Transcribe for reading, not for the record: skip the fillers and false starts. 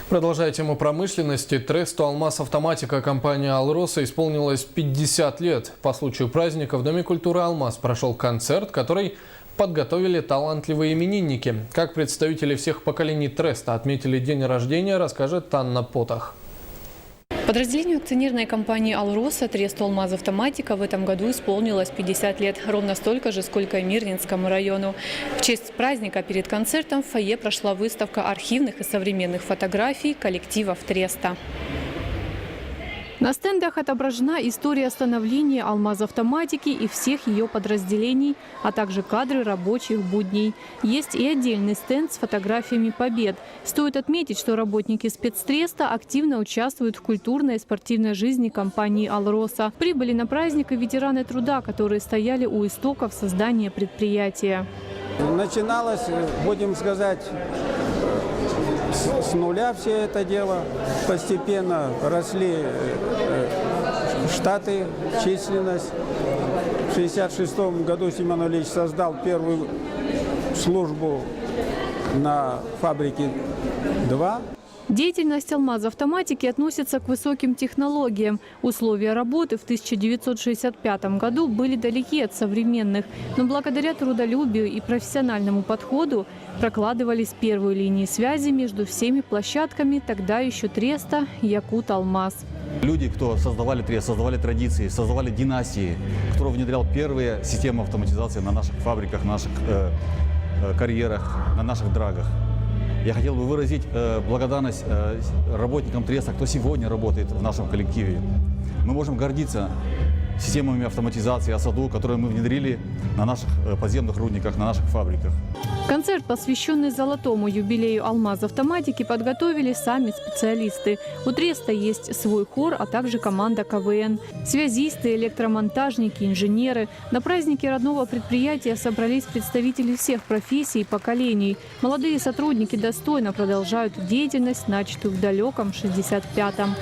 Продолжая тему промышленности, Тресту «Алмаз Автоматика» компании «Алроса» исполнилось 50 лет. По случаю праздника в Доме культуры «Алмаз» прошел концерт, который подготовили талантливые именинники. Как представители всех поколений Треста отметили день рождения, расскажет Анна Потах. Подразделению акционерной компании «Алроса» Тресту «Алмаз Автоматика» в этом году исполнилось 50 лет. Ровно столько же, сколько и Мирнинскому району. В честь праздника перед концертом в фойе прошла выставка архивных и современных фотографий коллективов Треста. На стендах отображена история становления «Алмаз Автоматики» и всех ее подразделений, а также кадры рабочих будней. Есть и отдельный стенд с фотографиями побед. Стоит отметить, что работники спецтреста активно участвуют в культурной и спортивной жизни компании «Алроса». Прибыли на праздник и ветераны труда, которые стояли у истоков создания предприятия. Начиналось, будем сказать, с нуля все это дело. Постепенно росли штаты, численность. В 1966 году Семен Ильич создал первую службу на фабрике 2. Деятельность «Алмаз Автоматики» относится к высоким технологиям. Условия работы в 1965 году были далеки от современных, но благодаря трудолюбию и профессиональному подходу прокладывались первые линии связи между всеми площадками тогда еще Треста, Якут, Алмаз. Люди, кто создавали Трест, создавали традиции, создавали династии, кто внедрял первые системы автоматизации на наших фабриках, на наших карьерах, на наших драгах. Я хотел бы выразить благодарность работникам Треста, кто сегодня работает в нашем коллективе. Мы можем гордиться системами автоматизации АСАДУ, которые мы внедрили на наших подземных рудниках, на наших фабриках. Концерт, посвященный золотому юбилею «Алмаз Автоматики», подготовили сами специалисты. У Треста есть свой хор, а также команда КВН. Связисты, электромонтажники, инженеры. На празднике родного предприятия собрались представители всех профессий и поколений. Молодые сотрудники достойно продолжают деятельность, начатую в далеком 65-м.